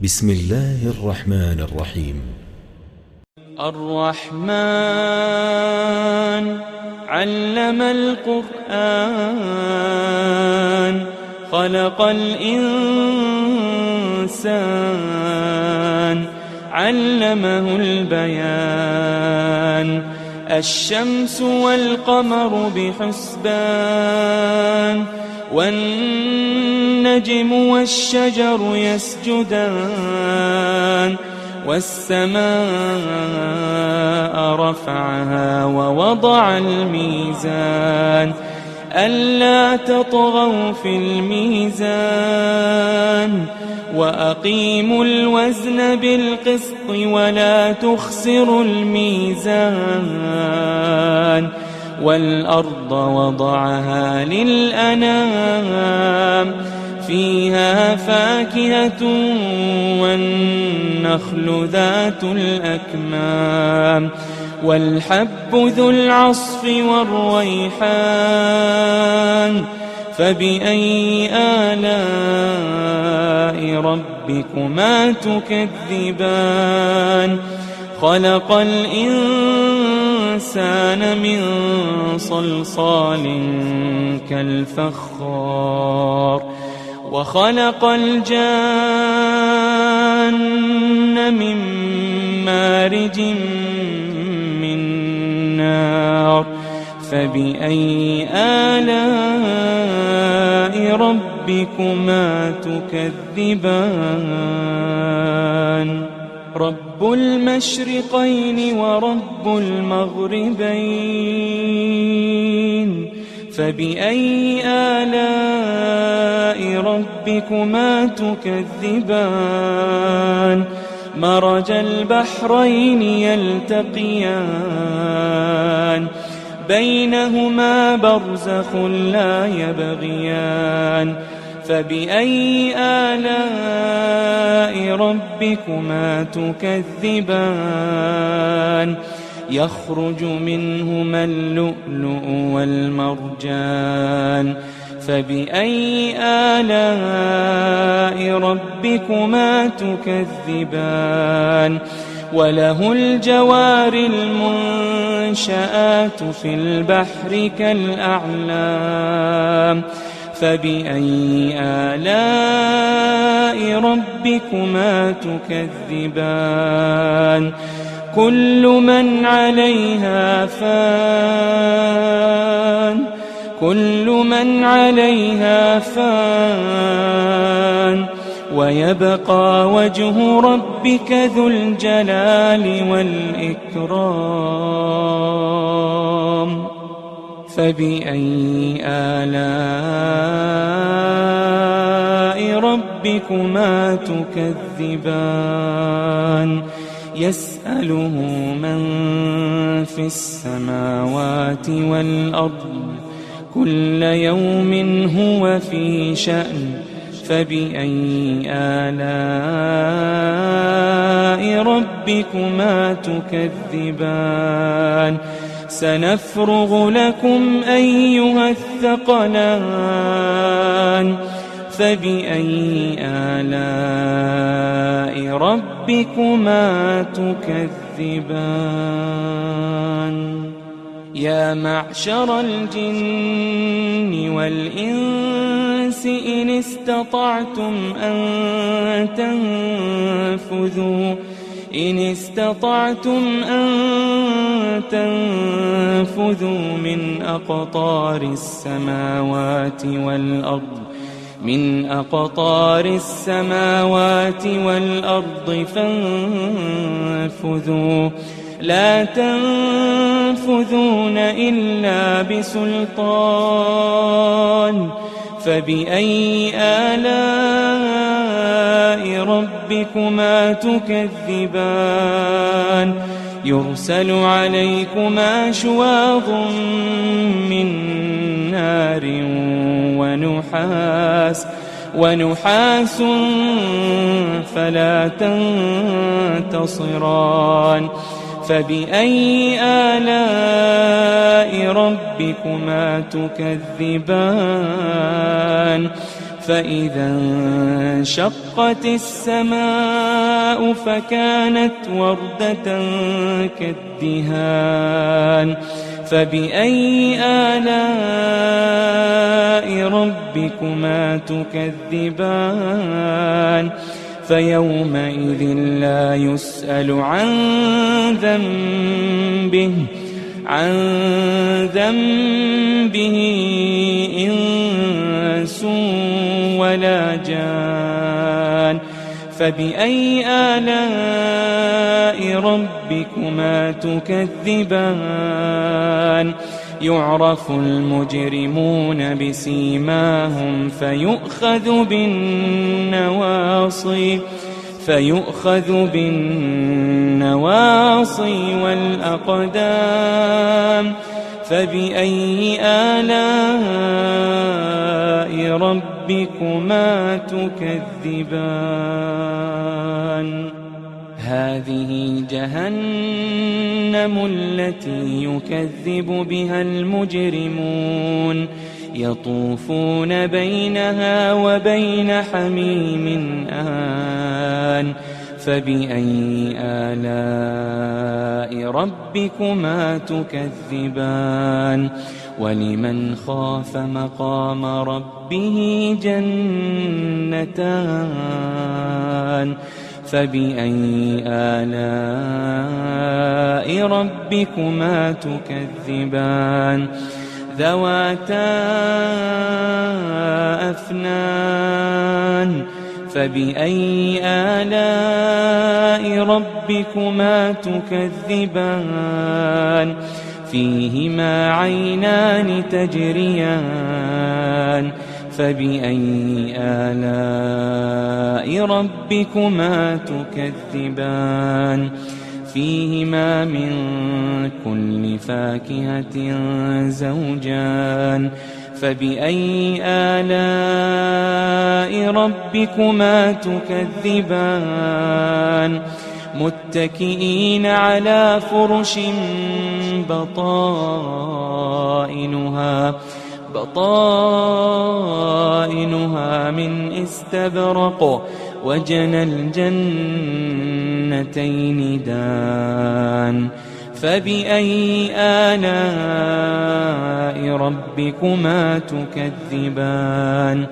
بسم الله الرحمن الرحيم. الرحمن علم القرآن خلق الإنسان علمه البيان الشمس والقمر بحسبان والنجم والشجر يسجدان والسماء رفعها ووضع الميزان ألا تطغوا في الميزان وأقيموا الوزن بالقسط ولا تخسروا الميزان والأرض وضعها للأنام فيها فاكهة والنخل ذات الأكمام والحب ذو العصف والريحان فبأي آلاء ربكما تكذبان خلق الإنسان من صلصال كالفخار وخلق الجان من مارج من نار فبأي آلاء ربكما تكذبان رب المشرقين ورب المغربين فبأي آلاء ربكما تكذبان مرج البحرين يلتقيان بينهما برزخ لا يبغيان فبأي آلاء ربكما تكذبان يخرج منهما اللؤلؤ والمرجان فبأي آلاء ربكما تكذبان وله الجوار المنشآت في البحر كالأعلام فبأي آلاء ربكما تكذبان كل من عليها فان ويبقى وجه ربك ذو الجلال والإكرام فبأي آلاء ربكما تكذبان يسأله من في السماوات والأرض كل يوم هو في شأن فبأي آلاء ربكما تكذبان سنفرغ لكم أيها الثقلان فبأي آلاء ربكما تكذبان يا معشر الجن والإنس إن استطعتم أن تنفذوا من أقطار السماوات والأرض فانفذوا لا تنفذون إلا بسلطان فبأي آلاء ربكما تكذبان يرسل عليكما شواظ من نار ونحاس فلا تنتصران فبأي آلاء ربكما تكذبان فإذا انشقت السماء فكانت وردة كالدهان فبأي آلاء ربكما تكذبان فيومئذ لا يسأل عن ذنبه إنس ولا جان فبأي آلاء ربكما تكذبان يعرف المجرمون بسيماهم فيؤخذ بالنواصي والأقدام فبأي آلاء ربكما تكذبان هذه جهنم التي يكذب بها المجرمون يطوفون بينها وبين حميم آن فبأي آلاء ربكما تكذبان ولمن خاف مقام ربه جنتان فبأي آلاء ربكما تكذبان ذواتا أفنان فبأي آلاء ربكما تكذبان فيهما عينان تجريان فبأي آلاء ربكما تكذبان فيهما من كل فاكهة زوجان فبأي آلاء ربكما تكذبان متكئين على فرش بطائنها من استبرق وجنى الجنتين دان فبأي آلاء ربكما تكذبان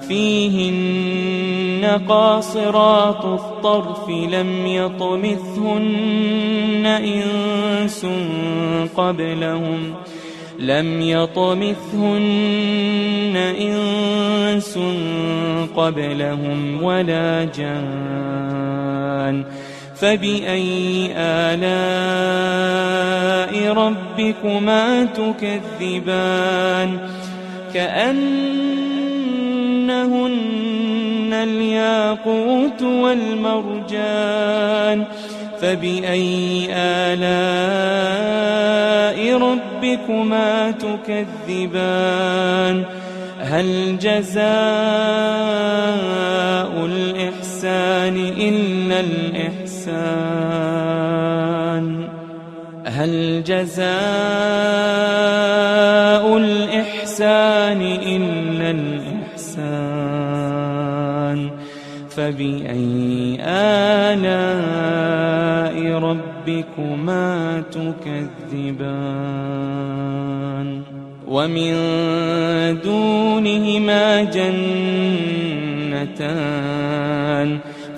فيهن قاصرات الطرف لم يطمثهن إنس قبلهم ولا جان فبأي آلاء ربكما تكذبان كأنهن الياقوت والمرجان فبأي آلاء ربكما تكذبان هل جزاء الإحسان إلا الإحسان هل جزاء الإحسان إلا الإحسان فبأي آلاء ربكما تكذبان ومن دونهما جنتان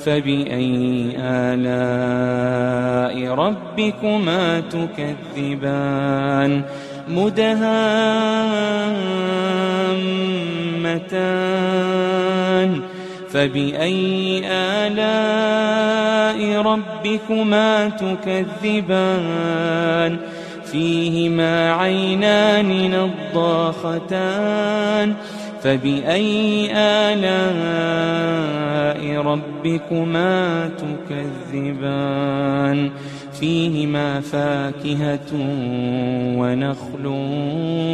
فبأي آلاء ربكما تكذبان مدهامتان فبأي آلاء ربكما تكذبان فيهما عينان نضاختان فبأي آلاء ربكما تكذبان فيهما فاكهة ونخل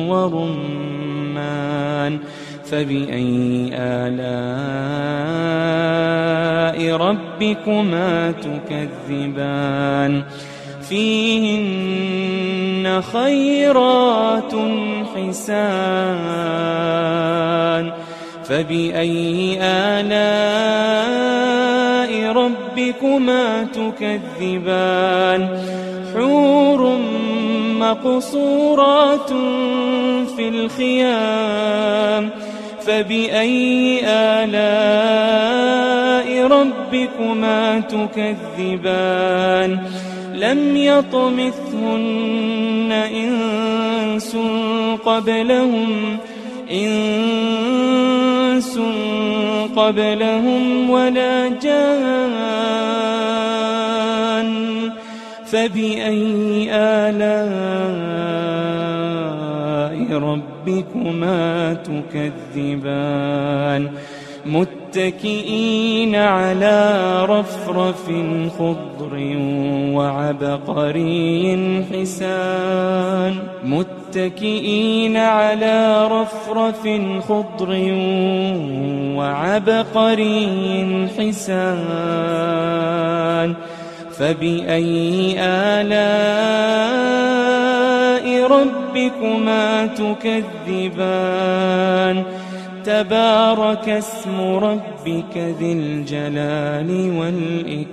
ورمان فبأي آلاء ربكما تكذبان فيهن خيرات حسان فبأي آلاء ربكما تكذبان حور مقصورات في الخيام فبأي آلاء ربكما تكذبان لم يطمثهن إنس قبلهم ولا جان فبأي آلاء ربكما تكذبان متكئين على رفرف خضر وعبقري حسان متكئين على رفرف خضر وعبقري حسان فبأي آلاء ربكما تكذبان تبارك اسم ربك ذي الجلال والإكرام